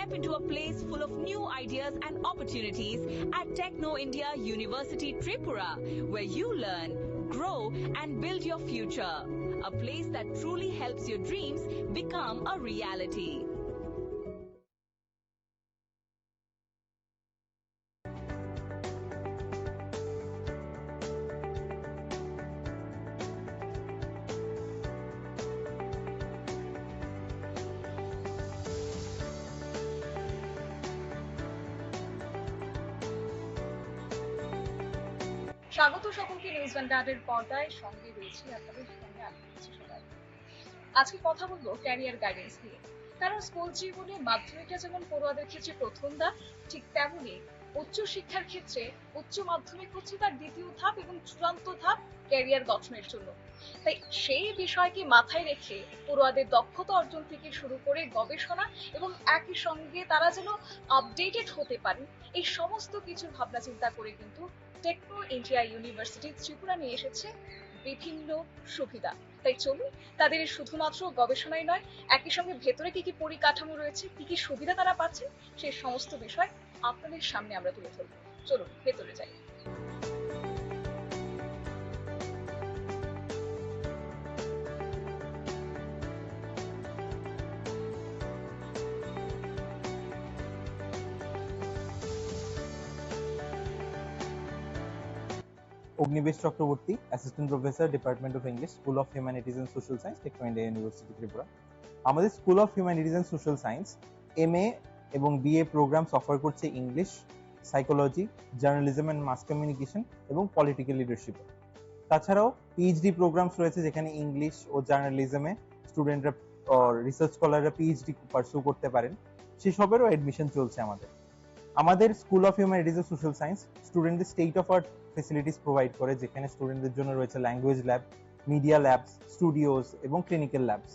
Step into a place full of new ideas and opportunities at Techno India University Tripura, where you learn, grow and build your future. A place that truly helps your dreams become a reality. স্বাগত সকলকে news ভ্যানগার্ডের পর্দায়, সঙ্গে রয়েছি আপনাদের সঙ্গে আমি রয়েছি সবাই। আজকে কথা বলবো ক্যারিয়ার গাইডেন্স নিয়ে। কারণ স্কুল জীবনে মাধ্যমিকটা যেমন পড়ুয়াদের ক্ষেত্রে প্রথম ধাপ, ঠিক তেমনি উচ্চ শিক্ষার ক্ষেত্রে উচ্চ মাধ্যমিক হচ্ছে তার দ্বিতীয় ধাপ এবং চূড়ান্ত ধাপ ক্যারিয়ার গঠনের জন্য। তাই সেই বিষয়কে মাথায় রেখে পড়ুয়াদের দক্ষতা অর্জন থেকে শুরু করে গবেষণা এবং একই সঙ্গে তারা যেন আপডেটেড হতে পারেন, এই সমস্ত কিছুর ভাবনা চিন্তা করে কিন্তু টেকনো ইন্ডিয়া ইউনিভার্সিটি ত্রিপুরা নিয়ে এসেছে বিভিন্ন সুবিধা। তাই চলুন তাদের শুধুমাত্র গবেষণাই নয়, একই সঙ্গে ভেতরে কি কি পরিকাঠামো রয়েছে, কি কি সুবিধা তারা পাচ্ছেন, সেই সমস্ত বিষয় আপনাদের সামনে আমরা তুলে ধরবো। চলুন ভেতরে যাই। Agnivesh Chakraborty, assistant professor, department of English, school of humanities and social science, Techno India University Tripura. আমাদের school of humanities and social science MA এবং BA প্রোগ্রামস অফার করছে English, psychology, journalism and mass communication এবং পলিটিক্যাল লিডারশিপ। তাছাড়াও PhD programmes রয়েছে যেখানে English ও জার্নালিজমে স্টুডেন্টরা research স্কলাররা PhD পারসু করতে পারেন, সেসবেরও অ্যাডমিশন চলছে আমাদের school of humanities and social science স্টুডেন্টদের state of art facilities provide করে, যেখানে স্টুডেন্টদের জন্য রয়েছে language lab, media labs, studios এবং ক্লিনিক্যাল ল্যাবস।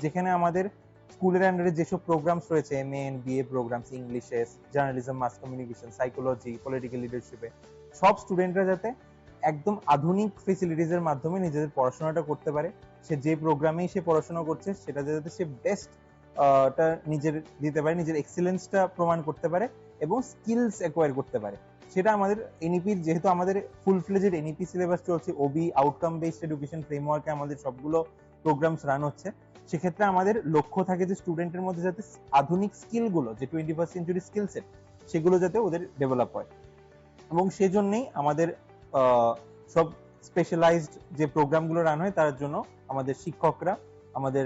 যেখানে আমাদের স্কুলের আন্ডারে যেসব প্রোগ্রামস রয়েছে MA and BA প্রোগ্রামস, ইংলিশে, journalism, mass communication, psychology, political লিডারশিপে, সব স্টুডেন্টরা যাতে একদম আধুনিক ফেসিলিটিসের মাধ্যমে নিজেদের পড়াশোনাটা করতে পারে। সে যে প্রোগ্রামেই সে পড়াশোনা করছে সেটা যাতে সে বেস্ট নিজের দিতে পারে, নিজের এক্সেলেন্সটা প্রমাণ করতে পারে এবং স্কিলস অ্যাকোয়ার করতে পারে। সেটা আমাদের এনইপির, যেহেতু আমাদের ফুল ফ্লেজেড এনইপি সিলেবাস চলছে, OB আউটকাম বেসড এডুকেশন ফ্রেমওয়ার্কে আমাদের সবগুলো প্রোগ্রামস রান হচ্ছে, সেক্ষেত্রে আমাদের লক্ষ্য থাকে যে স্টুডেন্টের মধ্যে যাতে আধুনিক স্কিলগুলো, যে 21st সেঞ্চুরি স্কিল সেট, সেগুলো যাতে ওদের ডেভেলপ হয়। এবং সেজন্যই আমাদের সব স্পেশালাইজড যে প্রোগ্রামগুলো রান হয় তার জন্য আমাদের শিক্ষকরা, আমাদের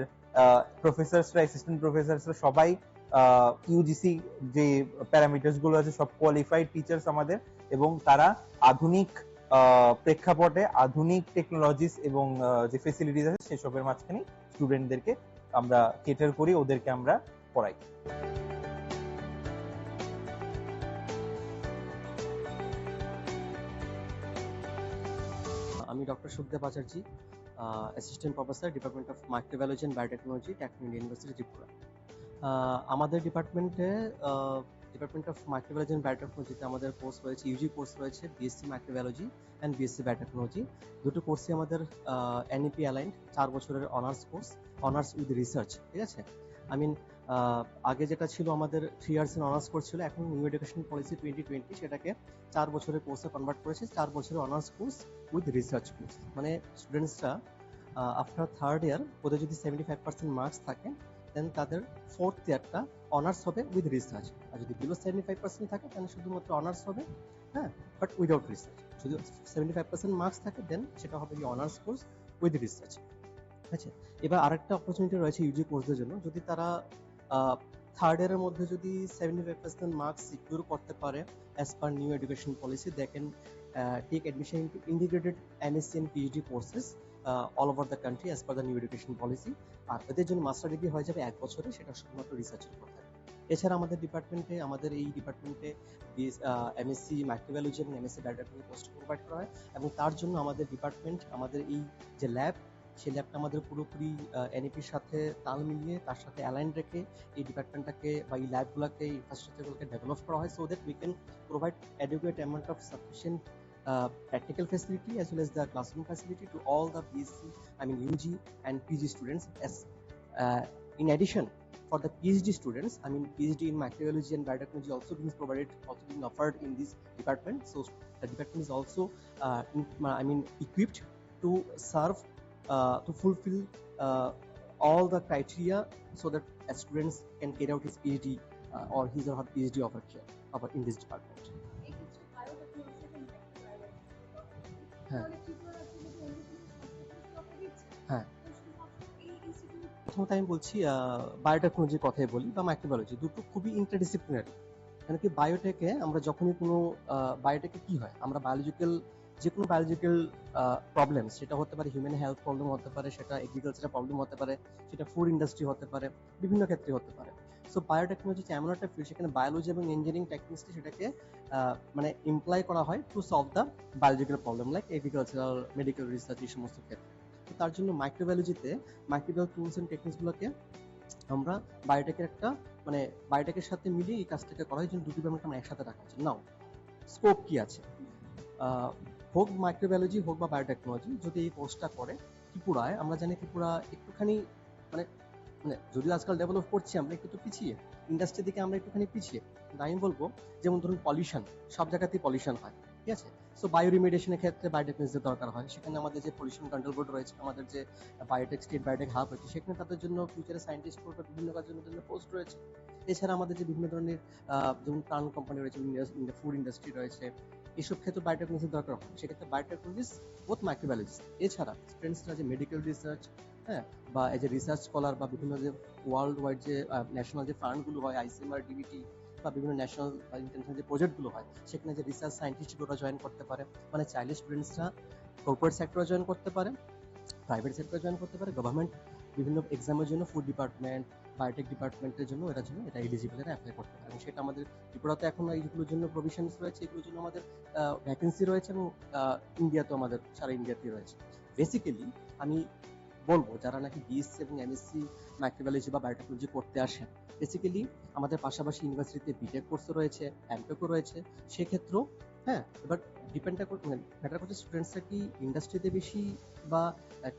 প্রফেসরসরা, অ্যাসিস্ট্যান্ট প্রফেসরসরা সবাই UGC যে প্যারামিটার্স গুলো আছে সব কোয়ালিফাইড টিচার্স আমাদের, এবং তারা আধুনিক প্রেক্ষাপটে আধুনিক টেকনোলজিস এবং যে ফেসিলিটিস আছে সেসবের মাঝখানে স্টুডেন্টদেরকে আমরা কেটার করি, ওদেরকে আমরা পড়াই। আমি doctor Sukhdev Acharya, assistant professor, department of microbiology and biotechnology, Techno India University Tripura. আমাদের ডিপার্টমেন্টে ডিপার্টমেন্ট অফ মাইক্রোবায়োলজি অ্যান্ড বায়োটেকনোলজিতে আমাদের কোর্স রয়েছে, ইউজি কোর্স রয়েছে BSc microbiology and BSc biotechnology. দুটো কোর্সই আমাদের NEP অ্যালাইন্ড, 4 বছরের honours course, honours with research. ঠিক আছে, আগে যেটা ছিল আমাদের 3 ইয়ার্স এর অনার্স কোর্স ছিল, এখন নিউ এডুকেশন পলিসি 2020 সেটাকে 4 বছরের কোর্সে কনভার্ট করেছে, 4 বছরের honours course with research course. মানে স্টুডেন্টসরা আফটার থার্ড ইয়ার ওদের যদি 75% মার্কস থাকে, দেন তাদের ফোর্থ ইয়ারটা অনার্স হবে উইথ রিসার্চ। আর যদি বিলো 75% থাকে তাহলে শুধুমাত্র অনার্স হবে, হ্যাঁ, বাট উইদাউট রিসার্চ। যদি 75% মার্কস থাকে দেন সেটা হবে কি অনার্স কোর্স উইথ রিসার্চ। আচ্ছা, এবার আরেকটা অপরচুনিটি রয়েছে ইউজি কোর্সদের জন্য। যদি তারা থার্ড ইয়ারের মধ্যে যদি 75% মার্কস সিকিউর করতে পারে as per new education policy, they can take admission into integrated MSc and PhD courses all over the country as per the new education policy. আর এদের জন্য মাস্টার ডিগ্রি হয়ে যাবে 1 বছরে, সেটা শুধুমাত্র রিসার্চের উপর থাকবে। এছাড়া আমাদের এই ডিপার্টমেন্টে MSc মাইক্রোবায়োলজি এবং MSc বায়োটেকনোলজি কোর্স প্রোভাইড করা হয়, এবং তার জন্য আমাদের ডিপার্টমেন্ট, আমাদের এই যে ল্যাব, সেই ল্যাবটা আমাদের পুরোপুরি NEPর সাথে তাল মিলিয়ে, তার সাথে অ্যালাইন রেখে এই ডিপার্টমেন্টটাকে বা এই ল্যাবগুলোকে, ইনফ্রাস্ট্রাকচারগুলোকে ডেভেলপ করা হয়, so that we can provide adequate amount of sufficient practical facility as well as the classroom facility to all the BSc, UG and PG students. As in addition, for the PhD students, I mean PhD in microbiology and biotechnology also being offered in this department. So the department is also equipped to serve to fulfill all the criteria so that a students can carry out his PhD or his or her PhD over here in this department. এক্ষেত্রে biotechnology এবং microbiology হ্যাঁ। তাহলে ত্রিপুরা রাজ্যে যদি অন্য কোনো সংস্থা offer দিচ্ছে হ্যাঁ। তো শুধুমাত্র এই ইনস্টিটিউট প্রথমত আমি বলছি বায়োটেকনোলজির কথাই বলি বা মাইক্রোবায়োলজি, দুটো খুবই ইন্টারডিসিপ্লিনারি। কেন কি বায়োটেকে আমরা যখনই কোনো বায়োটেকে কি হয়, আমরা যে কোনো বায়োলজিক্যাল প্রবলেম, সেটা হতে পারে হিউম্যান হেলথ প্রবলেম হতে পারে, সেটা এগ্রিকালচারাল প্রবলেম হতে পারে, সেটা ফুড ইন্ডাস্ট্রি হতে পারে, বিভিন্ন ক্ষেত্রে হতে পারে। সো বায়োটেকনোলজি এমন একটা ফিল্ড, সেখানে বায়োলজি এবং ইঞ্জিনিয়ারিং টেকনিক্সকে সেটাকে মানে ইমপ্লাই করা হয় to solve the biological problem like agricultural, medical research, এই সমস্ত ক্ষেত্রে। তো তার জন্য মাইক্রোবায়োলজিতে মাইক্রোবিয়াল টুলস এন্ড টেকনিক্সগুলোকে আমরা বায়োটেকের সাথে মিলিয়ে এই কাজটাকে করা হয়, জন্য দুটি ব্যাপারকে আমরা একসাথে রাখা হচ্ছে। নাও স্কোপ কি আছে, হোক মাইক্রোবায়োলজি হোক বা বায়োটেকনোলজি, যদি এই কোর্সটা করে ত্রিপুরায়, আমরা জানি ত্রিপুরা একটুখানি মানে মানে যদিও আজকাল ডেভেলপ করছি, আমরা একটু তো পিছিয়ে, ইন্ডাস্ট্রির দিকে আমরা একটুখানি পিছিয়ে। আমি বলবো যেমন ধরুন পলিউশন, সব জায়গাতেই পলিউশন হয়, ঠিক আছে? সো বায়ো রিমিডিয়েশনের ক্ষেত্রে বায়োটেকনোলজির দরকার হয়। সেখানে আমাদের যে পলিউশন কন্ট্রোল বোর্ড রয়েছে, আমাদের যে বায়োটেক স্টেট বায়োটেক হাব রয়েছে, সেখানে তাদের জন্য ফিউচারে সায়েন্টিস্ট করবে বিভিন্ন কাজের জন্য পোস্ট রয়েছে। এছাড়া আমাদের যে বিভিন্ন ধরনের যেমন প্রাণ কোম্পানি রয়েছে, ফুড ইন্ডাস্ট্রি রয়েছে, এসব ক্ষেত্রে বায়োটেকনোলজির দরকার হয়। সেক্ষেত্রে বায়োটেকনোলজিস্ট বোথ মাইক্রোবায়োলজিস্ট, এছাড়া স্টুডেন্টসরা যে মেডিকেল রিসার্চ, হ্যাঁ, বা এজ এ রিসার্চ স্কলার বা বিভিন্ন যে ওয়ার্ল্ড ওয়াইড যে ন্যাশনাল যে ফান্ডগুলো হয়, আইসিএমআর, ডিবিটি বা বিভিন্ন ন্যাশনাল বা ইন্টারন্যাশনাল যে প্রজেক্টগুলো হয়, সেখানে যে রিসার্চ সায়েন্টিস্টরা জয়েন করতে পারে। মানে চাইলে স্টুডেন্টসরা কর্পোরেট সেক্টরে জয়েন করতে পারে, প্রাইভেট সেক্টরে জয়েন করতে পারে, গভর্নমেন্ট বিভিন্ন এক্সামের জন্য ফুড ডিপার্টমেন্ট, বায়োটেক ডিপার্টমেন্টের জন্য এটা এলিজিবল, এটা অ্যাপ্লাই করতে পারে। এবং সেটা আমাদের ত্রিপুরাতে এখন এইগুলোর জন্য প্রভিশনস রয়েছে, এগুলোর জন্য আমাদের ভ্যাকেন্সি রয়েছে, এবং ইন্ডিয়াতেও আমাদের সারা ইন্ডিয়াতেই রয়েছে। বেসিক্যালি আমি বলবো যারা নাকি বিএসসি এবং এমএসসি মাইক্রোবায়োলজি বা বায়োটেকনোলজি করতে আসেন, বেসিক্যালি আমাদের পাশাপাশি ইউনিভার্সিটিতে বিটেক কোর্সও রয়েছে, এমটেকও রয়েছে। সেক্ষেত্রেও হ্যাঁ, এবার ম্যাটার করছে স্টুডেন্টসরা কি ইন্ডাস্ট্রিতে বেশি বা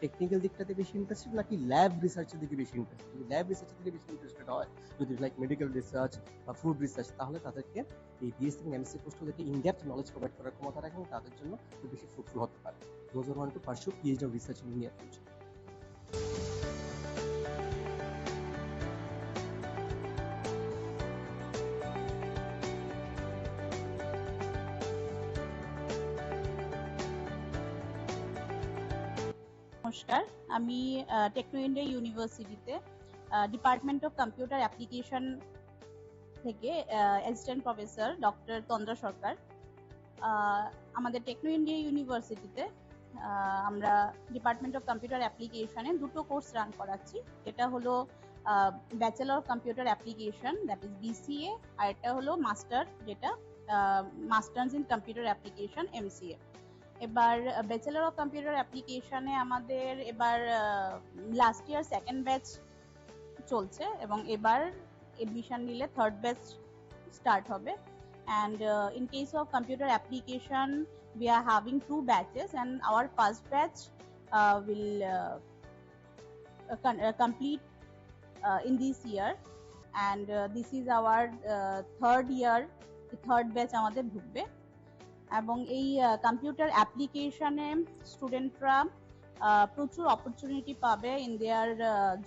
টেকনিক্যাল দিকটাতে বেশি ইন্টারেস্টেড, নাকি ল্যাব রিসার্চের দিকে বেশি ইন্টারেস্টেড। যদি ল্যাব রিসার্চের দিকে বেশি ইন্টারেস্টেড হয়, যদি লাইক মেডিকেল রিসার্চ বা ফুড রিসার্চ, তাহলে তাদেরকে এই বিএসসি এবং এমএসসি কোর্সগুলোকে ইনডেপথ নলেজ প্রোভাইড করার ক্ষমতা রাখে এবং তাদের জন্য খুব বেশি ফ্রুটফুল হতে পারে। Those who want to pursue PhD or research in near future. নমস্কার, আমি টেকনো ইন্ডিয়া ইউনিভার্সিটিতে ডিপার্টমেন্ট অফ কম্পিউটার অ্যাপ্লিকেশন থেকে অ্যাসিস্ট্যান্ট প্রফেসর ডক্টর তন্দ্রা সরকার। আমাদের টেকনো ইন্ডিয়া ইউনিভার্সিটিতে আমরা ডিপার্টমেন্ট অফ কম্পিউটার অ্যাপ্লিকেশনে দুটো কোর্স রান করাচ্ছি। এটা হলো bachelor of computer application, that is BCA, আর এটা হলো মাস্টার, যেটা masters in computer application, MCA. এবার ব্যাচেলর অফ কম্পিউটার অ্যাপ্লিকেশনে আমাদের এবার লাস্ট ইয়ার সেকেন্ড ব্যাচ চলছে এবং এবার এডমিশন নিলে থার্ড ব্যাচ স্টার্ট হবে। And in case of computer application, we are having 2 batches, and our first batch will complete in this year, and this is our third year, the third batch আমাদের ঢুকবে। এবং এই computer অ্যাপ্লিকেশনে স্টুডেন্টরা প্রচুর opportunity পাবে in their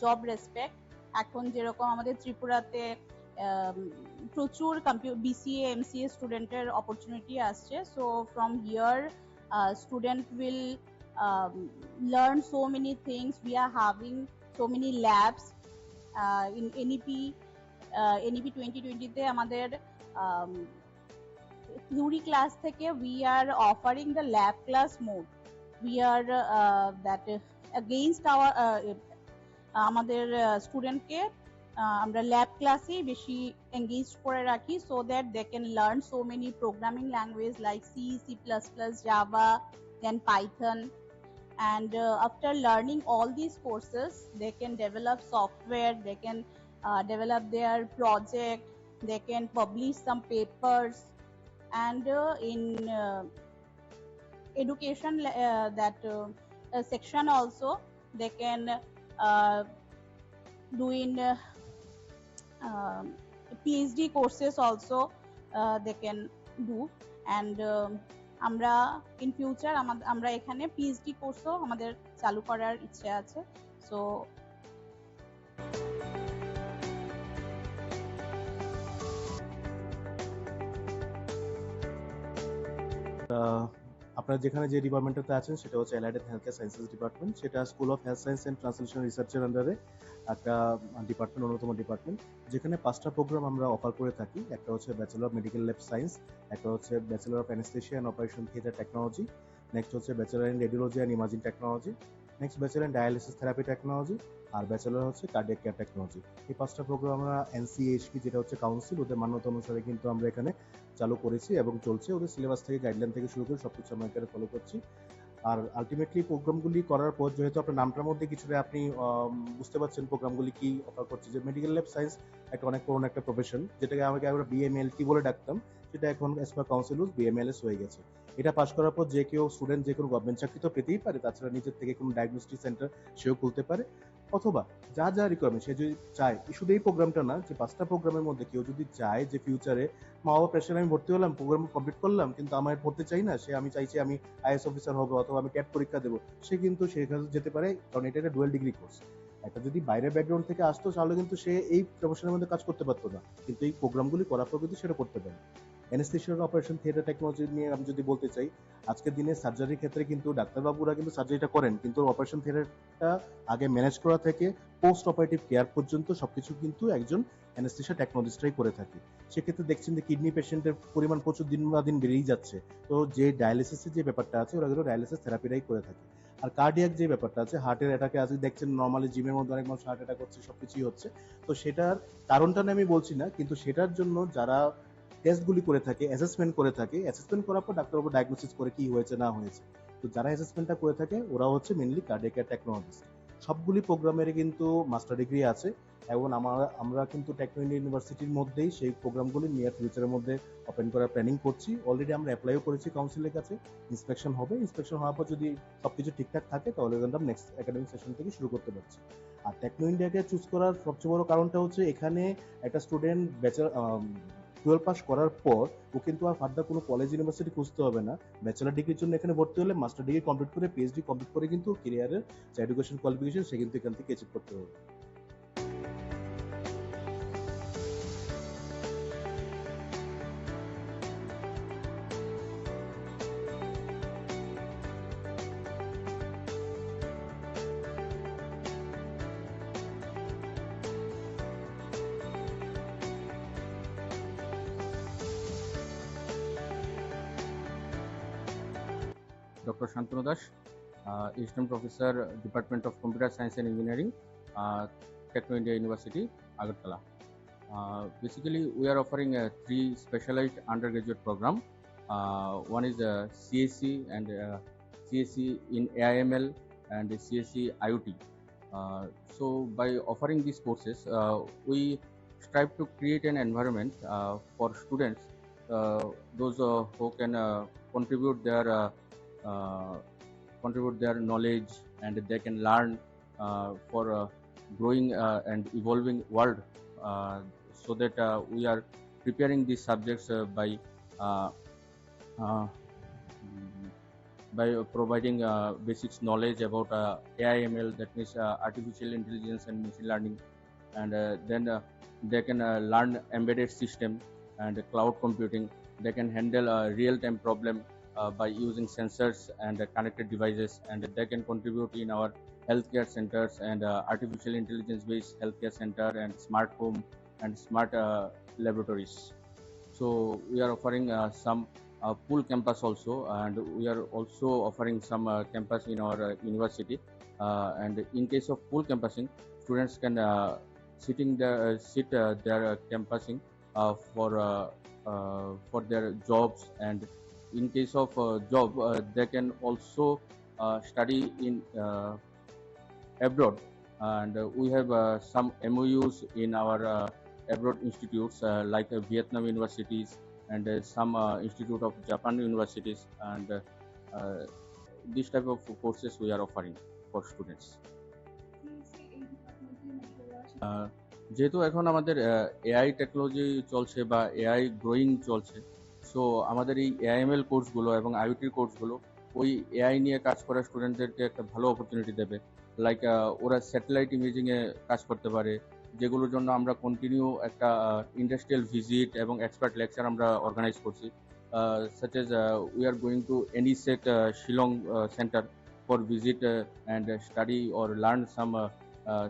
job respect. এখন যেরকম আমাদের ত্রিপুরাতে প্রচুর বিসিএ এমসিএ স্টুডেন্টের অপরচুনিটি আসছে, so from here student will learn so many things. We are having so many labs in NEP 2020 তে আমাদের theory class থেকে we are offering the lab class mode. We are that against our আমাদের স্টুডেন্টকে আমরা lab ক্লাসে বেশি engage করে রাখি, so that they can learn so many programming language like C, C++, Java, then Python, and after learning all these courses they can develop software, they can develop their project, they can publish some papers, and in education that section also they can do in PhD courses also they can do, and আমরা in future আমরা এখানে PhD কোর্সও আমাদের চালু করার ইচ্ছে আছে। So আপনারা যেখানে যে ডিপার্টমেন্টটাতে আছেন সেটা হচ্ছে allied and health care sciences department. সেটা school of health science and translation রিসার্চের আন্ডারে একটা ডিপার্টমেন্ট, অন্যতম ডিপার্টমেন্ট, যেখানে 5টা প্রোগ্রাম আমরা অফার করে থাকি। একটা হচ্ছে bachelor of medical lab science, একটা হচ্ছে bachelor of anaesthesia and operation theatre technology, next হচ্ছে bachelor in radiology and imaging technology, next bachelor in dialysis therapy technology, আর ব্যাচেলর হচ্ছে কার্ডিয়াক কেয়ার টেকনোলজি। এই 5টা প্রোগ্রাম আমরা এনসিএইচপি, যেটা হচ্ছে কাউন্সিল, ওদের মান্যতা অনুসারে কিন্তু আমরা এখানে চালু করেছি এবং চলছে। ওদের সিলেবাস থেকে, গাইডলাইন থেকে শুরু করে সবকিছু আমরা এখানে ফলো করছি। আর আলটিমেটলি প্রোগ্রামগুলি করার পর, যেহেতু আপনার নামটার মধ্যে কিছুটা আপনি বুঝতে পারছেন প্রোগ্রামগুলি কি অফার করছে, যে মেডিকেল ল্যাব সায়েন্স একটা অনেক পুরোনো একটা প্রফেশন, যেটাকে আমাকে আমরা বিএমএলটি বলে ডাকতাম, সেটা এখন এস পার কাউন্সিল বিএমএলএস হয়ে গেছে। এটা পাশ করার পর যে কেউ স্টুডেন্ট যে কোনো গভর্নমেন্ট চাকরি তো পেতেই পারে, তাছাড়া নিজের থেকে কোনো ডায়াগনস্টিক সেন্টার সেও খুলতে পারে, অথবা যা যা রিকোয়ারমেন্ট সে যদি চায়। শুধু এই প্রোগ্রামটা না, যে 5টা প্রোগ্রামের মধ্যে কেউ যদি চায় যে ফিউচারে মা বাবা প্রেশারে আমি ভর্তি হলাম, প্রোগ্রাম কমপ্লিট করলাম, কিন্তু আমার পড়তে চাই না, আমি চাইছি আমি আইএস অফিসার হবো অথবা আমি ক্যাট পরীক্ষা দেবো, সে কিন্তু সেখানে যেতে পারে, কারণ এটা একটা ডুয়াল ডিগ্রি কোর্স। একটা যদি বাইরের ব্যাকগ্রাউন্ড থেকে আসতো তাহলে কিন্তু সে এই প্রফেশনের মধ্যে কাজ করতে পারতো না, কিন্তু এই প্রোগ্রামগুলি করার পর কিন্তু সেটা করতে পারে। অ্যানেস্থেশিয়া অপারেশন থিয়েটার টেকনোলজি নিয়ে আমি যদি বলতে চাই, আজকের দিনে সার্জারির ক্ষেত্রে কিন্তু ডাক্তারবাবুরা কিন্তু সার্জারিটা করেন, কিন্তু অপারেশন থিয়েটারটা আগে ম্যানেজ করা থেকে পোস্ট অপারেটিভ কেয়ার পর্যন্ত সবকিছু কিন্তু একজন অ্যানেস্থেশিয়া টেকনোলজিস্টরাই করে থাকে। সেক্ষেত্রে দেখছেন যে কিডনি পেশেন্টের পরিমাণ প্রচুর দিন বা দিন বেড়েই যাচ্ছে। তো যে ডায়ালিসিসের যে ব্যাপারটা আছে, ওরা কিন্তু ডায়ালিসিস থেরাপিটাই করে থাকে। আর কার্ডিয়াক যে ব্যাপারটা আছে, হার্টের অ্যাটাকে আজকে দেখছেন নর্মালি জিমের মধ্যে অনেক মানুষ হার্ট অ্যাটাক হচ্ছে, সবকিছুই হচ্ছে। তো সেটার কারণটা আমি বলছি না, কিন্তু সেটার জন্য যারা টেস্টগুলি করে থাকে, অ্যাসেসমেন্ট করে থাকে, অ্যাসেসমেন্ট করার পর ডাক্তারবাবু ডায়াগনোসিস করে কি হয়েছে না হয়েছে। তো যারা অ্যাসেসমেন্টটা করে থাকে ওরা হচ্ছে মেনলি কার্ডিয়াক কেয়ার টেকনোলজিস্ট। সবগুলি প্রোগ্রামের কিন্তু মাস্টার ডিগ্রি আছে, এবং আমরা কিন্তু টেকনো ইন্ডিয়া ইউনিভার্সিটির মধ্যেই সেই প্রোগ্রামগুলি নিয়ার ফিউচারের মধ্যে ওপেন করার প্ল্যানিং করছি। অলরেডি আমরা অ্যাপ্লাইও করেছি কাউন্সিলের কাছে, ইন্সপেকশন হবে, ইন্সপেকশন হওয়ার পর যদি সবকিছু ঠিকঠাক থাকে তাহলে কিন্তু আমরা নেক্সট একাডেমিক সেশন থেকে শুরু করতে পারছি। আর টেকনো ইন্ডিয়াকে চুজ করার সবচেয়ে বড় কারণটা হচ্ছে, এখানে একটা স্টুডেন্ট 12 পাস করার পর ও কিন্তু আর ফার্দার কোনো কলেজ ইউনিভার্সিটি খুঁজতে হবে না। ব্যাচেলার ডিগ্রির জন্য এখানে ভর্তি হলে মাস্টার ডিগ্রি কমপ্লিট করে, পিএইচডি কমপ্লিট করে কিন্তু ক্যারিয়ারের যে এডুকেশন কোয়ালিফিকেশন সে কিন্তু এখান থেকে অ্যাচিভ করতে হবে। Dr. Shantanu Das, Assistant Professor, Department of Computer Science and Engineering, Techno India University, Agartala. Basically, we are offering 3 specialized undergraduate program. One is CSC and CSC in AIML and CSC IoT. So by offering these courses, we strive to create an environment for students, those who can contribute their knowledge, and they can learn for growing and evolving world, so that we are preparing these subjects uh, by providing basics knowledge about AIML, that means artificial intelligence and machine learning, and then they can learn embedded system and cloud computing. They can handle a real-time problem by using sensors and connected devices, and they can contribute in our healthcare centers and artificial intelligence-based healthcare center and smart home and smart laboratories. So we are offering some pool campus also, and we are also offering some campus in our university. And in case of pool campusing, students can sit their campusing for their jobs, and in case of job, they can also study in abroad, and we have some MOUs in our abroad institutes like Vietnam universities and some institute of Japan universities, and this type of courses we are offering for students. যেহেতু এখন আমাদের AI technology চলছে বা AI growing চলছে, so আমাদের এই AIML কোর্সগুলো এবং আইওটির কোর্সগুলো ওই এআই নিয়ে কাজ করা স্টুডেন্টদেরকে একটা ভালো অপরচুনিটি দেবে। লাইক ওরা স্যাটেলাইট ইমেজিংয়ে কাজ করতে পারে, যেগুলোর জন্য আমরা কন্টিনিউ একটা ইন্ডাস্ট্রিয়াল ভিজিট এবং এক্সপার্ট লেকচার আমরা অর্গানাইজ করছি। such as we are going to NESEC Shillong Center for visit and study or learn some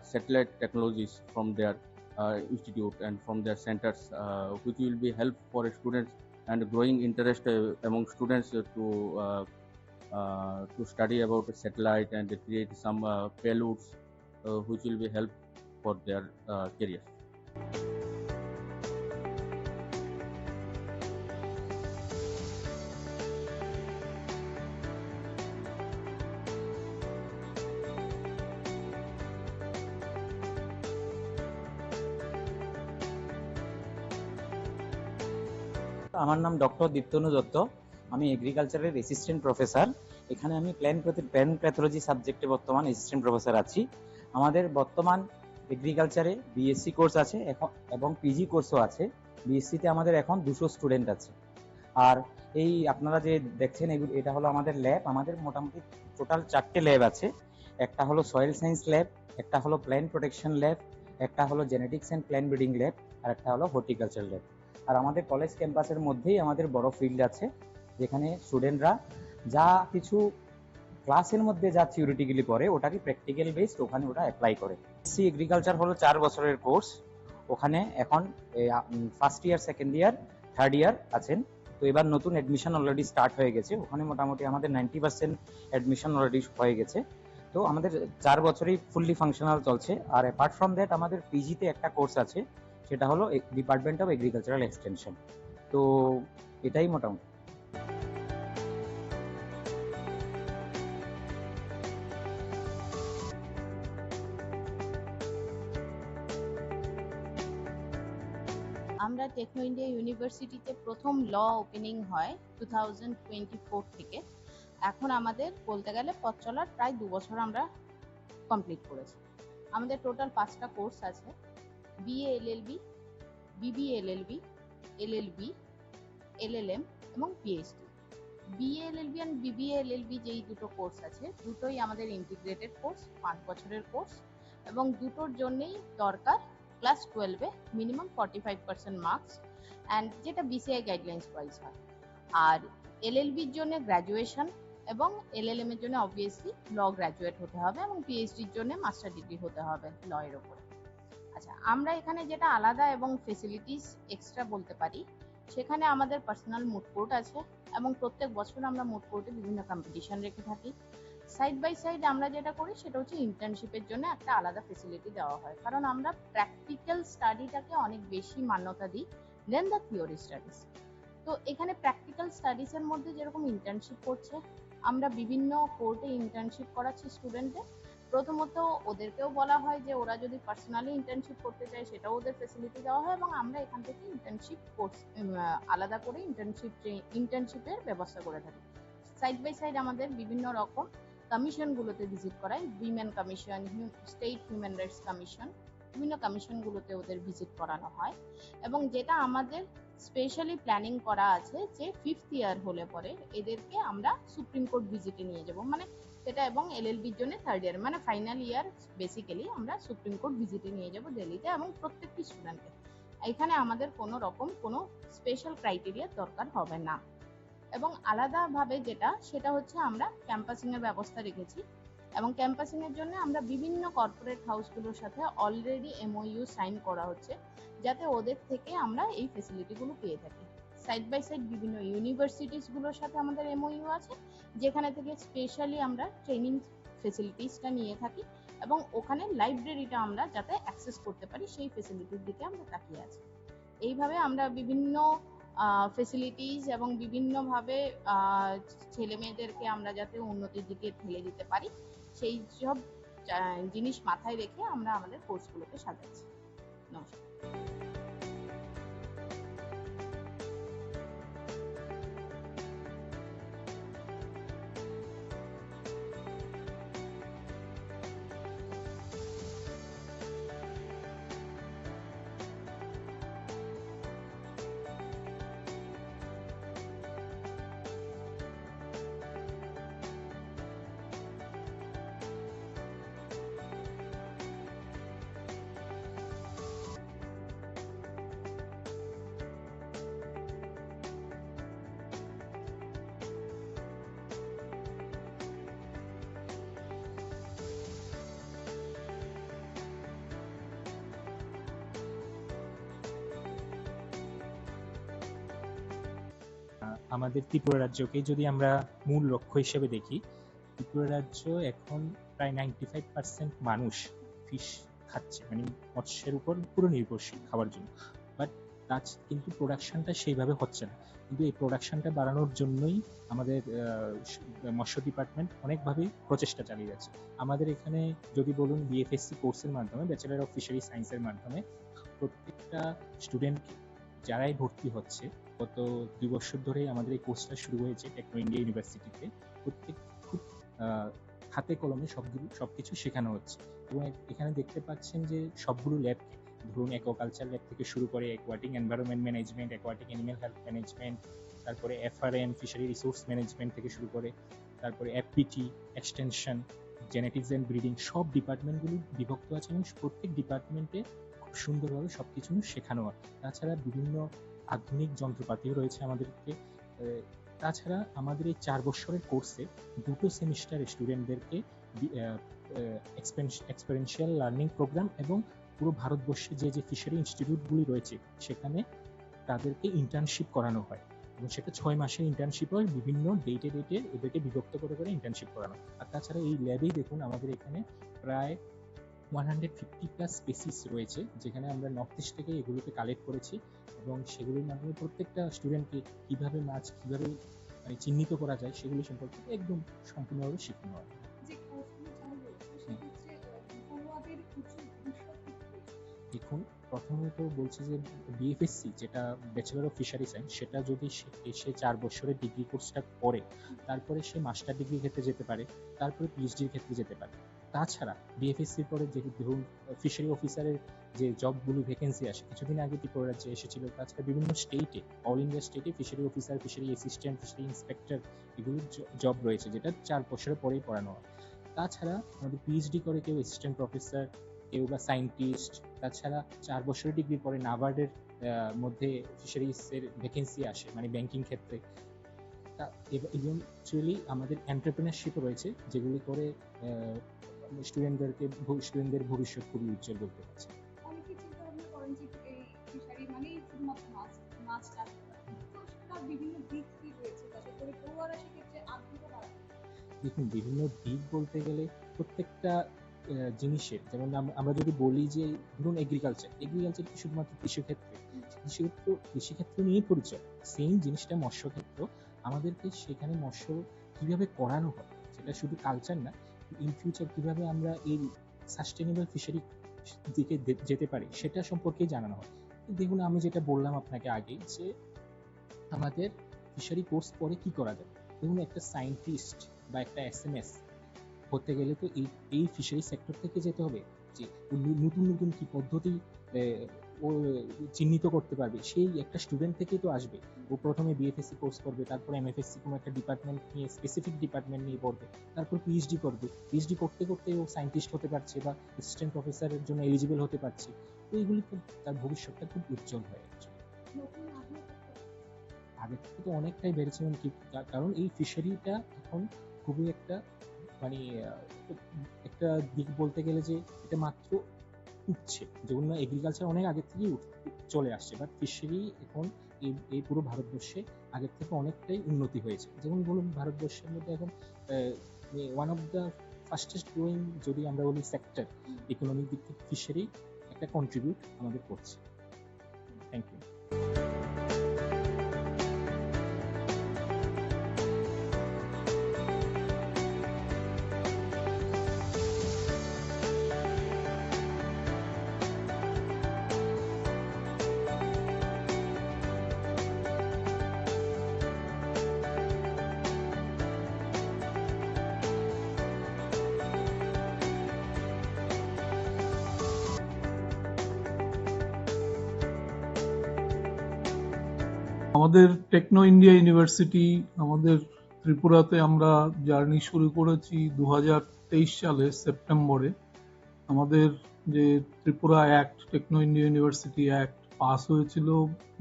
satellite technologies from their institute and from their centers, which will be help for students and growing interest among students to study about satellite and create some payloads which will be help for their career. আমার নাম doctor Diptanu Dutta. আমি এগ্রিকালচারের assistant professor. এখানে আমি plant pathology সাবজেক্টে বর্তমান assistant professor আছি। আমাদের বর্তমান এগ্রিকালচারে বিএসসি কোর্স আছে এখন এবং পিজি কোর্সও আছে। বিএসসিতে আমাদের এখন 200 স্টুডেন্ট আছে। আর এই আপনারা যে দেখছেন এটা হলো আমাদের ল্যাব। আমাদের মোটামুটি টোটাল 4টে ল্যাব আছে। একটা হলো সয়েল সায়েন্স ল্যাব, একটা হলো প্ল্যান্ট প্রোটেকশন ল্যাব, একটা হলো genetics and plant breeding lab, আর একটা হলো হর্টিকালচার ল্যাব। আর আমাদের কলেজ ক্যাম্পাসের মধ্যেই আমাদের বড় ফিল্ড আছে, যেখানে স্টুডেন্টরা যা কিছু ক্লাসের মধ্যে যা থিওরিটিক্যালি পড়ে ওটাকে প্র্যাকটিক্যাল বেসড ওখানে ওটা অ্যাপ্লাই করে। সি এগ্রিকালচার হলো 4 বছরের কোর্স। ওখানে এখন first year, second year, third year আছেন। তো এবার নতুন অ্যাডমিশন অলরেডি স্টার্ট হয়ে গেছে। ওখানে মোটামুটি আমাদের 90% অ্যাডমিশন অলরেডি হয়ে গেছে। তো আমাদের 4 বছরই ফুললি ফাংশনাল চলছে। আর অ্যাপার্ট ফ্রম দ্যাট আমাদের পিজিতে একটা কোর্স আছে, সেটা হলো ডিপার্টমেন্ট অফ এগ্রিকালচারাল এক্সটেনশন। তো এটাই মোটামুটি। আমরা টেকনো ইন্ডিয়া ইউনিভার্সিটিতে প্রথম ল ওপেনিং হয় 2024 থেকে। এখন আমাদের বলতে গেলে পথ চলার প্রায় 2 বছর আমরা কমপ্লিট করেছি। আমাদের টোটাল 5টা কোর্স আছে: BA LLB, BBA LLB, LLB, LLM এবং PhD. BA LLB and BBA LLB যেই দুটো কোর্স আছে, দুটোই আমাদের ইন্টিগ্রেটেড কোর্স, 5 বছরের কোর্স, এবং দুটোর জন্যেই দরকার ক্লাস 12-এ মিনিমাম 45% মার্কস, অ্যান্ড যেটা বিসিআই গাইডলাইন্স ওয়াইজ হয়। আর এলএলবির জন্য গ্র্যাজুয়েশন এবং এলএলএম এর জন্য অবভিয়াসলি ল গ্র্যাজুয়েট হতে হবে এবং পিএইচডির জন্য মাস্টার ডিগ্রি হতে হবে ল এর উপরে। আচ্ছা, আমরা এখানে যেটা আলাদা এবং ফেসিলিটিস এক্সট্রা বলতে পারি, সেখানে আমাদের পার্সোনাল মুড কোর্ট আছে এবং প্রত্যেক বছর আমরা মুড কোর্টে বিভিন্ন কম্পিটিশন রেখে থাকি। সাইড বাই সাইড আমরা যেটা করি সেটা হচ্ছে ইন্টার্নশিপের জন্য একটা আলাদা ফেসিলিটি দেওয়া হয়, কারণ আমরা প্র্যাকটিক্যাল স্টাডিটাকে অনেক বেশি মান্যতা দিই দেন দ্য থিওরি স্টাডিজ। তো এখানে প্র্যাকটিক্যাল স্টাডিজের মধ্যে যেরকম ইন্টার্নশিপ করছে, আমরা বিভিন্ন কোর্টে ইন্টার্নশিপ করাচ্ছি স্টুডেন্টদের। প্রথমত ওদেরকেও বলা হয় যে ওরা যদি পার্সোনালি ইন্টার্নশিপ করতে চায় সেটাও ওদের ফেসিলিটি দেওয়া হয়, এবং আমরা এখান থেকে ইন্টার্নশিপ কোর্স আলাদা করে ইন্টার্নশিপের ব্যবস্থা করে থাকি। সাইড বাই সাইড আমাদের বিভিন্ন রকম কমিশনগুলোতে ভিজিট করাই, women commission, state human rights commission, বিভিন্ন কমিশনগুলোতে ওদের ভিজিট করানো হয়। এবং যেটা আমাদের স্পেশালি প্ল্যানিং করা আছে যে 5th ইয়ার হলে পরে এদেরকে আমরা সুপ্রিম কোর্ট ভিজিটে নিয়ে যাব, মানে সেটা, এবং এলএলবির জন্য 3rd ইয়ার মানে ফাইনাল ইয়ার বেসিক্যালি আমরা সুপ্রিম কোর্ট ভিজিটে নিয়ে যাব দিল্লিতে, এবং প্রত্যেকটি স্টুডেন্টকে। এখানে আমাদের কোনো রকম কোনো স্পেশাল ক্রাইটেরিয়ার দরকার হবে না। এবং আলাদাভাবে যেটা, সেটা হচ্ছে আমরা ক্যাম্পাসিং এর ব্যবস্থা রেখেছি, এবং ক্যাম্পাসিং এর জন্য আমরা বিভিন্ন কর্পোরেট হাউসগুলোর সাথে অলরেডি এমওইউ সাইন করা হচ্ছে, যাতে ওদের থেকে আমরা এই ফেসিলিটিগুলো পেয়ে থাকি। সাইড বাই সাইড বিভিন্ন ইউনিভার্সিটিসগুলোর সাথে আমাদের এমওইউ আছে, যেখানে থেকে স্পেশালি আমরা ট্রেনিং ফেসিলিটিসটা নিয়ে থাকি, এবং ওখানে লাইব্রেরিটা আমরা যাতে অ্যাক্সেস করতে পারি সেই ফেসিলিটির দিকে আমরা তাকিয়ে আছি। এইভাবে আমরা বিভিন্ন ফেসিলিটিস এবং বিভিন্নভাবে ছেলে মেয়েদেরকে আমরা যাতে উন্নতির দিকে ঠেলে দিতে পারি, সেই সব জিনিস মাথায় রেখে আমরা আমাদের কোর্সগুলোকে সাজাচ্ছি। নমস্কার। আমাদের ত্রিপুরা রাজ্যকে যদি আমরা মূল লক্ষ্য হিসেবে দেখি, ত্রিপুরা রাজ্য এখন প্রায় 95% মানুষ ফিশ খাচ্ছে, মানে মৎস্যের উপর পুরো নির্ভরশীল খাওয়ার জন্য। বাট কিন্তু প্রোডাকশনটা সেইভাবে হচ্ছে না। কিন্তু এই প্রোডাকশনটা বাড়ানোর জন্যই আমাদের মৎস্য ডিপার্টমেন্ট অনেকভাবে প্রচেষ্টা চালিয়ে যাচ্ছে। আমাদের এখানে যদি বলুন বিএফএসসি কোর্সের মাধ্যমে, ব্যাচেলার অফ ফিশারি সায়েন্সের মাধ্যমে প্রত্যেকটা স্টুডেন্ট যারাই ভর্তি হচ্ছে, গত 2 বছর ধরে আমাদের এই কোর্সটা শুরু হয়েছে টেকনো ইন্ডিয়া ইউনিভার্সিটিতে। প্রত্যেক খুব হাতে কলমে সবকিছু শেখানো হচ্ছে এবং এখানে দেখতে পাচ্ছেন যে সবগুলো ল্যাব, ধরুন অ্যাকোয়াকালচার ল্যাব থেকে শুরু করে aquatic environment management, aquatic animal health management, তারপরে এফআরএম ফিশারি রিসোর্স ম্যানেজমেন্ট থেকে শুরু করে তারপরে FPT, extension, genetics and breeding, সব ডিপার্টমেন্টগুলো বিভক্ত আছে এবং প্রত্যেক ডিপার্টমেন্টে খুব সুন্দরভাবে সবকিছু শেখানো হয়। তাছাড়া বিভিন্ন আধুনিক যন্ত্রপাতিও রয়েছে আমাদেরকে। তাছাড়া আমাদের এই 4 বছরের কোর্সে 2 সেমিস্টার স্টুডেন্টদেরকে এক্সপেরিয়েন্সিয়াল লার্নিং প্রোগ্রাম এবং পুরো ভারতবর্ষে যে ফিশারি ইনস্টিটিউটগুলি রয়েছে সেখানে তাদেরকে ইন্টার্নশিপ করানো হয় এবং সেটা 6 মাসের ইন্টার্নশিপ হয়। বিভিন্ন ডেটে এদেরকে বিভক্ত করে ইন্টার্নশিপ করানো। আর তাছাড়া এই ল্যাবেই দেখুন আমাদের এখানে প্রায় 150+ স্পেসিস রয়েছে, যেখানে আমরা নর্থ ইস্ট থেকে এগুলোকে কালেক্ট করেছি এবং সেগুলোর মাধ্যমে প্রত্যেকটা স্টুডেন্টকে কীভাবে মাছ কীভাবে মানে চিহ্নিত করা যায় সেগুলো সম্পর্কে একদম সম্পূর্ণভাবে শেখানো হয়। দেখুন, প্রথমে তো বলছি যে বিএফএসসি যেটা ব্যাচেলর অফ ফিশারি সায়েন্স, সেটা যদি সে 4 বছরের ডিগ্রি কোর্সটা করে তারপরে সে মাস্টার ডিগ্রি ক্ষেত্রে যেতে পারে, তারপরে পিএইচডির ক্ষেত্রে যেতে পারে। তাছাড়া বিএফএসসির পরে যে ধরুন ফিশারি অফিসারের যে জবগুলো ভ্যাকেন্সি আসে, কিছুদিন আগে ত্রিপুরা রাজ্যে এসেছিল। তাছাড়া বিভিন্ন স্টেটে, অল ইন্ডিয়া স্টেটে fishery officer, fishery assistant, fishery inspector এগুলোর জব রয়েছে, যেটা 4 বছরের পরেই পড়ানো হয়। তাছাড়া আমাদের পিএইচডি করে কেউ অ্যাসিস্ট্যান্ট প্রফেসর, কেউ বা সায়েন্টিস্ট। তাছাড়া 4 বছরের ডিগ্রি পরে নাবার্ডের মধ্যে ফিশারিজের ভ্যাকেন্সি আসে, মানে ব্যাংকিং ক্ষেত্রে। ইভেনচুয়ালি আমাদের এন্টারপ্রেনারশিপও রয়েছে, যেগুলি করে স্টুডেন্টদের ভবিষ্যৎ খুবই উজ্জ্বল করতে পারছে। দেখুন, বিভিন্ন দিক বলতে গেলে প্রত্যেকটা জিনিসের, যেমন আমরা যদি বলি যে ধরুন এগ্রিকালচার কি শুধুমাত্র কৃষিক্ষেত্র নিয়েই পরিচয়, সেম জিনিসটা মৎস্যক্ষেত্র। আমাদেরকে সেখানে মৎস্য কিভাবে করানো হয়, সেটা শুধু কালচার না, ইন ফিউচার কিভাবে আমরা এই সাস্টেনেবল ফিশারি দিকে যেতে পারি সেটা সম্পর্কে জানানো হয়। দেখুন, আমি যেটা বললাম আপনাকে আগে, যে আমাদের ফিশারি কোর্স পরে কি করা যায়। দেখুন, একটা সায়েন্টিস্ট বা একটা এসএমএস হতে গেলে তো এই ফিশারি সেক্টর থেকে যেতে হবে, যে নতুন কি পদ্ধতি ও চিহ্নিত করতে পারবে, সেই একটা স্টুডেন্ট থেকেই তো আসবে। ও প্রথমে বিএফএসসি কোর্স করবে, তারপর এমএফএসসি কোনো একটা ডিপার্টমেন্ট নিয়ে, স্পেসিফিক ডিপার্টমেন্ট নিয়ে পড়বে, তারপর পিএইচডি করবে। পিএইচডি করতে করতে ও সায়েন্টিস্ট হতে পারছে বা অ্যাসিস্ট্যান্ট প্রফেসরের জন্য এলিজিবল হতে পারছে। তো এইগুলি তো তার ভবিষ্যৎটা খুব উজ্জ্বল হয়ে যাচ্ছে। আগে থেকে তো অনেকটাই বেড়েছে, কারণ এই ফিশারিটা এখন খুবই একটা মানে একটা দিক বলতে গেলে যে এটা মাত্র উঠছে, যেমন এগ্রিকালচার অনেক আগের থেকেই চলে আসছে, বাট ফিশারি এখন এই পুরো ভারতবর্ষে আগের থেকে অনেকটাই উন্নতি হয়েছে। যেমন বলুন, ভারতবর্ষের মধ্যে এখন one of the fastest growing যদি আমরা বলি সেক্টর, ইকোনমিক দিক থেকে ফিশারি একটা কন্ট্রিবিউট আমাদের করছে। Thank you. আমাদের টেকনো ইন্ডিয়া ইউনিভার্সিটি আমাদের ত্রিপুরাতে আমরা জার্নি শুরু করেছি 2023 সালে সেপ্টেম্বরে। আমাদের যে Tripura act, techno India university act pass হয়েছিল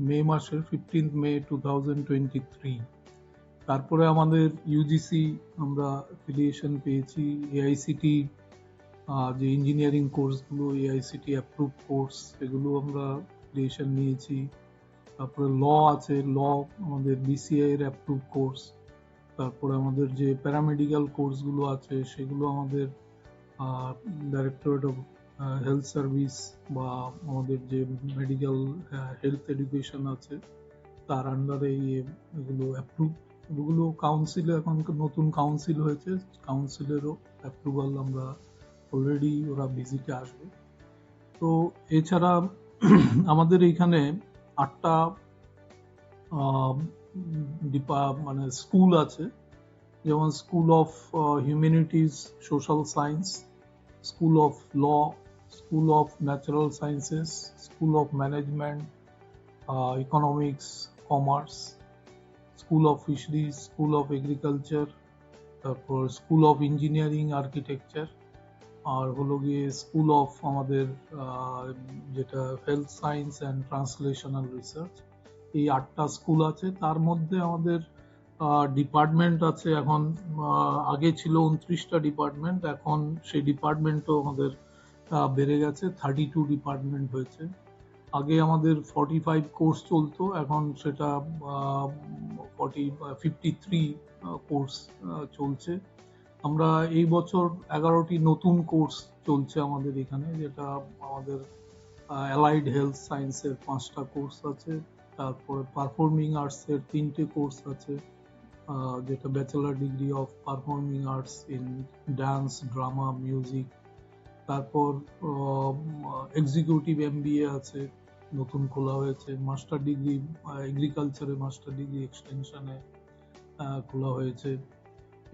মে মাসের 15 মে 2023। তারপরে আমাদের ইউজিসি আমরা অ্যাফিলিয়েশন পেয়েছি, এআইসিটি যে ইঞ্জিনিয়ারিং কোর্সগুলো এআইসিটি অ্যাপ্রুভ কোর্স, এগুলো আমরা অ্যাফিলিয়েশন নিয়েছি। তারপরে ল আছে, ল আমাদের বিসিআই এর অ্যাপ্রুভ কোর্স। তারপরে আমাদের যে প্যারামেডিক্যাল কোর্সগুলো আছে সেগুলো আমাদের ডাইরেক্টরেট অফ হেলথ সার্ভিস বা আমাদের যে মেডিকেল হেলথ এডুকেশন আছে তার আন্ডারে এগুলো অ্যাপ্রুভ। এগুলো কাউন্সিলে, এখন নতুন কাউন্সিল হয়েছে, কাউন্সিলেরও অ্যাপ্রুভাল আমরা অলরেডি, ওরা ভিজিটে আসবে। তো এছাড়া আমাদের এইখানে 8টা মানে স্কুল আছে, যেমন school of humanities social science, school of law, school of natural sciences, school of management, economics, commerce, school of fisheries, school of agriculture, তারপর স্কুল অফ ইঞ্জিনিয়ারিং আর্কিটেকচার, আর হলো গিয়ে স্কুল অফ আমাদের যেটা health science and translational research. এই 8টা school আছে। তার মধ্যে আমাদের ডিপার্টমেন্ট আছে এখন, আগে ছিল 29টা ডিপার্টমেন্ট, এখন সেই ডিপার্টমেন্টও আমাদের বেড়ে গেছে, 32 ডিপার্টমেন্ট হয়েছে। আগে আমাদের 45 কোর্স চলতো, এখন সেটা 53 কোর্স চলছে। আমরা এই বছর 11টি নতুন কোর্স চলছে আমাদের এখানে, যেটা আমাদের অ্যালাইড হেলথ সায়েন্সের 5টা কোর্স আছে, তারপরে পারফর্মিং আর্টসের 3টে কোর্স আছে, যেটা bachelor degree of performing arts in dance, drama, music. তারপর এক্সিকিউটিভ এমবিএ আছে, নতুন খোলা হয়েছে। মাস্টার ডিগ্রি এগ্রিকালচারে, মাস্টার ডিগ্রি এক্সটেনশনে খোলা হয়েছে।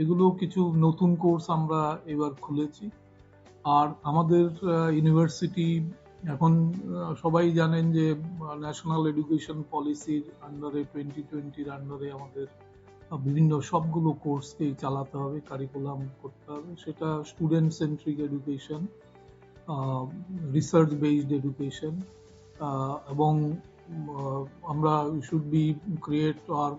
এগুলো কিছু নতুন কোর্স আমরা এবার খুলেছি। আর আমাদের ইউনিভার্সিটি এখন সবাই জানেন যে ন্যাশনাল এডুকেশন পলিসির আন্ডারে, 2020-র আন্ডারে আমাদের বিভিন্ন সবগুলো কোর্সকেই চালাতে হবে, কারিকুলাম করতে হবে। সেটা student centric education, research based education, এবং আমরা should be creator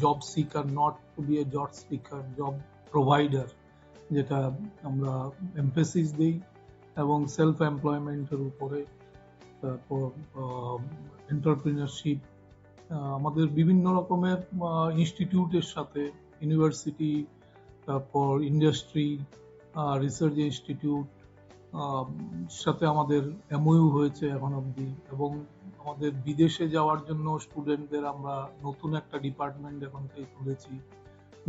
job seeker, not to be a job seeker, job provider, যেটা আমরা এমফেসিস দিই, এবং সেলফ এমপ্লয়মেন্টের উপরে। তারপর এন্টারপ্রিনারশিপ, আমাদের বিভিন্ন রকমের ইনস্টিটিউটের সাথে, ইউনিভার্সিটি, তারপর ইন্ডাস্ট্রি, রিসার্চ ইনস্টিটিউট সাথে আমাদের এমওইউ হয়েছে এখন অবধি। এবং আমাদের বিদেশে যাওয়ার জন্য স্টুডেন্টদের আমরা নতুন একটা ডিপার্টমেন্ট এখন থেকে খুলেছি,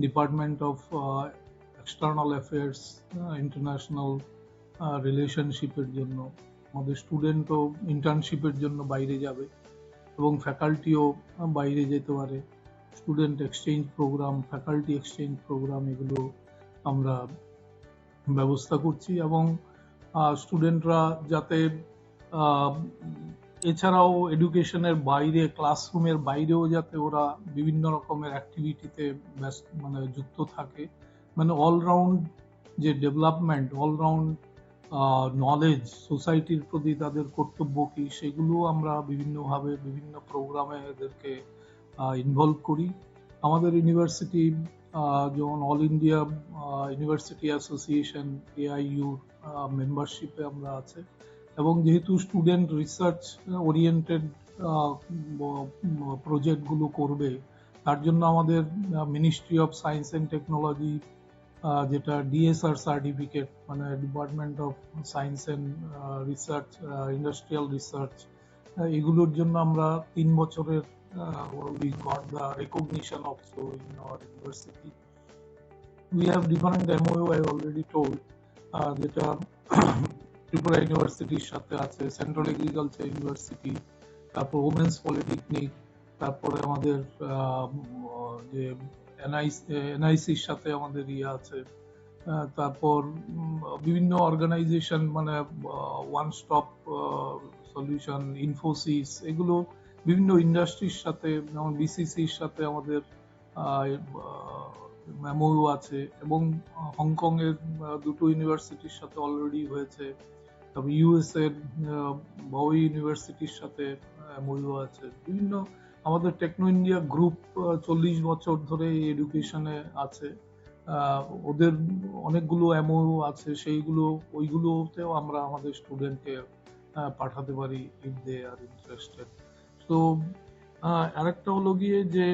department of external affairs, international রিলেশনশিপের জন্য। আমাদের স্টুডেন্টও ইন্টার্নশিপের জন্য বাইরে যাবে, এবং ফ্যাকাল্টিও বাইরে যেতে পারে। Student exchange program, faculty exchange program, এগুলো আমরা ব্যবস্থা করছি। এবং স্টুডেন্টরা যাতে এছাড়াও এডুকেশনের বাইরে, ক্লাসরুমের বাইরেও যাতে ওরা বিভিন্ন রকমের অ্যাক্টিভিটিতে মানে যুক্ত থাকে, মানে অলরাউন্ড যে ডেভেলপমেন্ট, অলরাউন্ড নলেজ, সোসাইটির প্রতি তাদের কর্তব্য কি, সেগুলো আমরা বিভিন্নভাবে বিভিন্ন প্রোগ্রামে এদেরকে ইনভলভ করি। আমাদের ইউনিভার্সিটি যেমন all India university association, AIU মেম্বারশিপে আমরা আছে, এবং যেহেতু স্টুডেন্ট রিসার্চ ওরিয়েন্টেড প্রজেক্টগুলো করবে, তার জন্য আমাদের ministry of science and technology, যেটা DSR সার্টিফিকেট, মানে department of science and research, industrial research, এগুলোর জন্য আমরা 3 বছরের we got the recognition also in our university. We have different MOU, I already told, যেটা ত্রিপুরা ইউনিভার্সিটির সাথে আছে, সেন্ট্রাল এগ্রিকালচার ইউনিভার্সিটি, তারপর ওমেন্স পলিটেকনিক, তারপরে আমাদের যে NICর সাথে আমাদের আছে, তারপর বিভিন্ন অর্গানাইজেশন, মানে ওয়ান স্টপ সলিউশন, ইনফোসিস, এগুলো বিভিন্ন ইন্ডাস্ট্রির সাথে, যেমন BCCর সাথে আমাদের MOU আছে, এবং হংকং এর 2টো ইউনিভার্সিটির সাথে অলরেডি হয়েছে। তবে US এর বাওয়ি ইউনিভার্সিটির সাথে MOU আছে। বিভিন্ন আমাদের টেকনো ইন্ডিয়া গ্রুপ 40 বছর ধরে এডুকেশনে আছে, ওদের অনেকগুলো MOU আছে, ওইগুলোতেও আমরা আমাদের স্টুডেন্টকে পাঠাতে পারি ইফ দে আর ইন্টারেস্টেড। তো আরেকটা হলো গিয়ে যে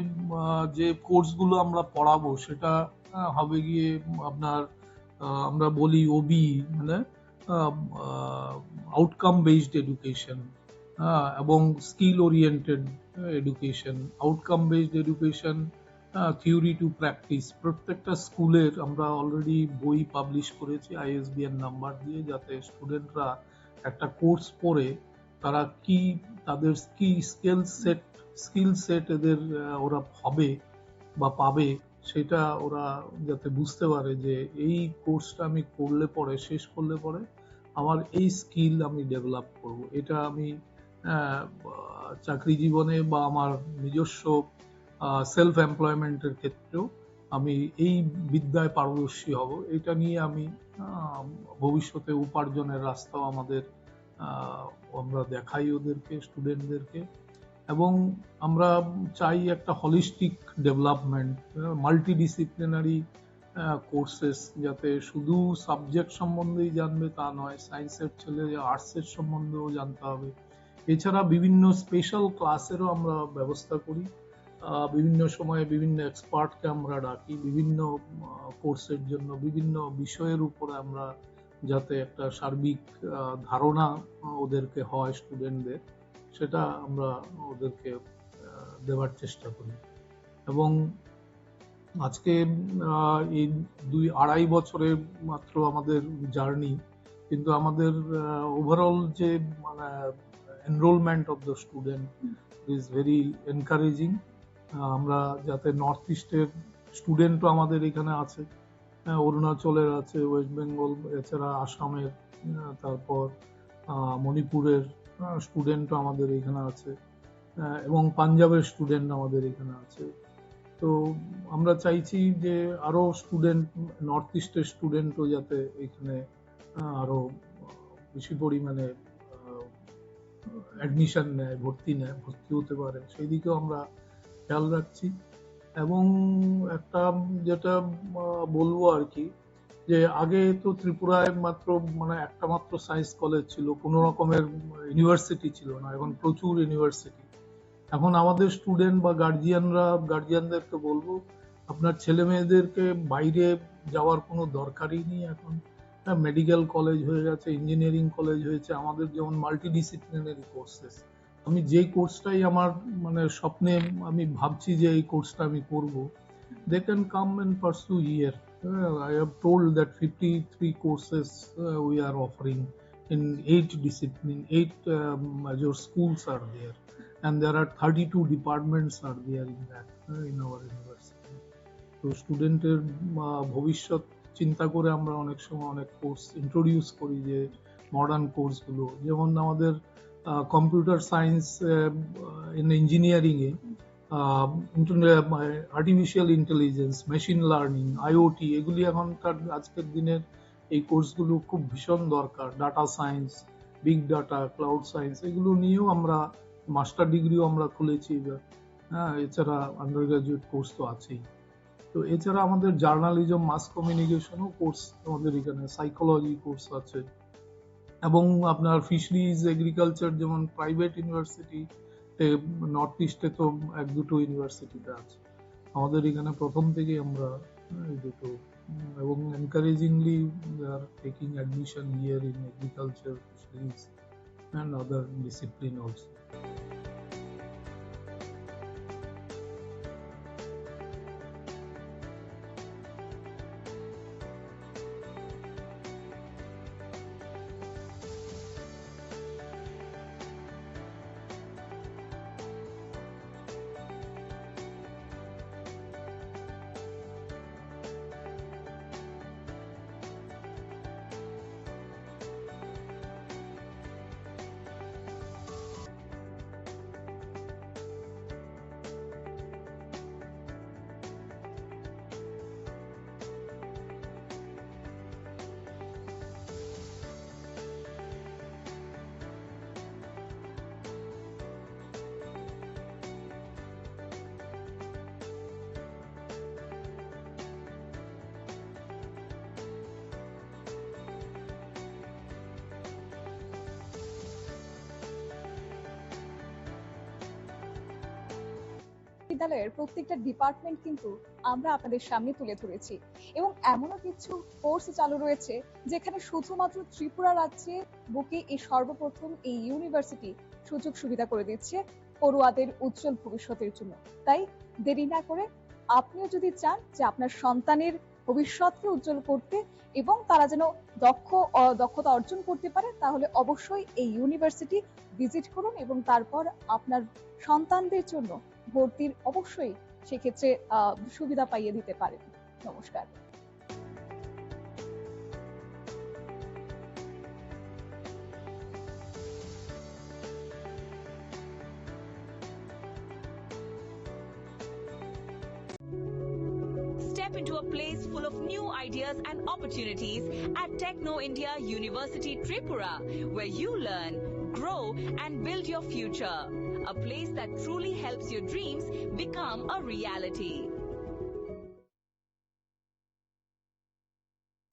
যে কোর্সগুলো আমরা পড়াবো সেটা হবে গিয়ে আপনার আমরা বলি ওবি, মানে আউটকাম বেসড এডুকেশন, এবং skill oriented education. Outcome based education, theory to practice. প্রত্যেকটা স্কুলের আমরা অলরেডি বই পাবলিশ করেছি আইএসবিএন নাম্বার দিয়ে, যাতে স্টুডেন্টরা একটা কোর্স পড়ে তারা কি তাদের কি স্কিল সেট এদের ওরা হবে বা পাবে, সেটা ওরা যাতে বুঝতে পারে যে এই কোর্সটা আমি করলে পরে, শেষ করলে পরে আমার এই স্কিল আমি ডেভেলপ করব। এটা আমি চাকরি জীবনে বা আমার নিজস্ব সেলফ এমপ্লয়মেন্টের ক্ষেত্রেও আমি এই বিদ্যায় পারদর্শী হব। এটা নিয়ে আমি ভবিষ্যতে উপার্জনের রাস্তাও আমরা দেখাই ওদেরকে, স্টুডেন্টদেরকে। এবং আমরা চাই একটা হলিস্টিক ডেভেলপমেন্ট, মাল্টিডিসিপ্লিনারি কোর্সেস, যাতে শুধু সাবজেক্ট সম্বন্ধেই জানবে তা নয়, সায়েন্সের ছেলে আর্টসের সম্বন্ধেও জানতে হবে। এছাড়া বিভিন্ন স্পেশাল ক্লাসেরও আমরা ব্যবস্থা করি। বিভিন্ন সময়ে বিভিন্ন এক্সপার্টকে আমরা ডাকি বিভিন্ন কোর্সের জন্য, বিভিন্ন বিষয়ের উপরে আমরা যাতে একটা সার্বিক ধারণা ওদেরকে হয় স্টুডেন্টদের, সেটা আমরা ওদেরকে দেওয়ার চেষ্টা করি। এবং আজকে এই 2-2.5 বছরের মাত্র আমাদের জার্নি, কিন্তু আমাদের ওভারঅল যে মানে enrolment of the student is very encouraging. আমরা যাতে নর্থ ইস্টের স্টুডেন্টও আমাদের এখানে আছে, অরুণাচলের আছে, ওয়েস্ট বেঙ্গল, এছাড়া আসামের, তারপর মণিপুরের স্টুডেন্টও আমাদের এখানে আছে, এবং পাঞ্জাবের স্টুডেন্ট আমাদের এখানে আছে। তো আমরা চাইছি যে আরো স্টুডেন্ট, নর্থ ইস্টের স্টুডেন্টও যাতে এখানে আরো বেশি পরিমাণে অ্যাডমিশন নেয়, ভর্তি হতে পারে, সেই দিকেও আমরা খেয়াল রাখছি। এবং একটা যেটা বলবো আর কি, যে আগে তো ত্রিপুরায় মাত্র মানে একটা মাত্র সায়েন্স কলেজ ছিল, কোনো রকমের ইউনিভার্সিটি ছিল না। এখন প্রচুর ইউনিভার্সিটি। এখন আমাদের স্টুডেন্ট বা গার্জিয়ানদেরকে বলবো, আপনার ছেলে মেয়েদেরকে বাইরে যাওয়ার কোনো দরকারই নেই। এখন মেডিকেল কলেজ হয়ে গেছে, ইঞ্জিনিয়ারিং কলেজ হয়েছে, আমাদের যেমন মাল্টিডিসিপ্লিনারি কোর্সেস। আমি যে কোর্সটাই আমার মানে স্বপ্নে আমি ভাবছি যে এই কোর্সটা আমি করব, they can come and pursue here. I have told that 53 courses we are offering in 8 discipline, 8 major schools are there, and there are 32 departments are there in that, in our university. তো স্টুডেন্টের ভবিষ্যৎ চিন্তা করে আমরা অনেক সময় অনেক course introduce করি, যে মডার্ন কোর্সগুলো, যেমন আমাদের কম্পিউটার সায়েন্স, ইঞ্জিনিয়ারিং এ artificial intelligence, machine learning, IoT, এগুলি এখনকার আজকের দিনের এই কোর্সগুলো খুব ভীষণ দরকার। Data science, big data, cloud science, এগুলো নিয়েও আমরা মাস্টার ডিগ্রিও আমরা খুলেছি এবার। এছাড়া আন্ডার গ্রাজুয়েট কোর্স তো আছেই। তো এছাড়া আমাদের জার্নালিজম, মাস কমিউনিকেশনও কোর্স আমাদের এখানে, সাইকোলজি কোর্স আছে। এবং আপনার ফিশারিজ, এগ্রিকালচার, যেমন প্রাইভেট ইউনিভার্সিটি নর্থ ইস্টে তো 1-2 ইউনিভার্সিটিতে আছে, আমাদের এখানে প্রথম থেকেই আমরা এই দুটো। এবং encouragingly they are taking admission here in agriculture, fisheries and other discipline also. বিশ্ববিদ্যালয়ের প্রত্যেকটা ডিপার্টমেন্ট কিন্তু আমরা আপনাদের সামনে তুলে ধরেছি এবং এমনও কিছু কোর্স চালু রয়েছে যেখানে শুধুমাত্র ত্রিপুরা রাজ্যে বুকে এই সর্বপ্রথম এই ইউনিভার্সিটি সুযোগ সুবিধা করে দিচ্ছে পড়ুয়াদের উজ্জ্বল ভবিষ্যতের জন্য। তাই দেরি না করে আপনিও যদি চান যে আপনার সন্তানের ভবিষ্যৎকে উজ্জ্বল করতে এবং তারা যেন দক্ষতা অর্জন করতে পারে, তাহলে অবশ্যই এই ইউনিভার্সিটি ভিজিট করুন এবং তারপর আপনার সন্তানদের জন্য ভর্তির অবশ্যই সেক্ষেত্রে সুবিধা পাইয়ে দিতে পারেন। নমস্কার। Step into a place full of new ideas and opportunities at Techno India University Tripura, where you learn, grow and build your future. A place that truly helps your dreams become a reality.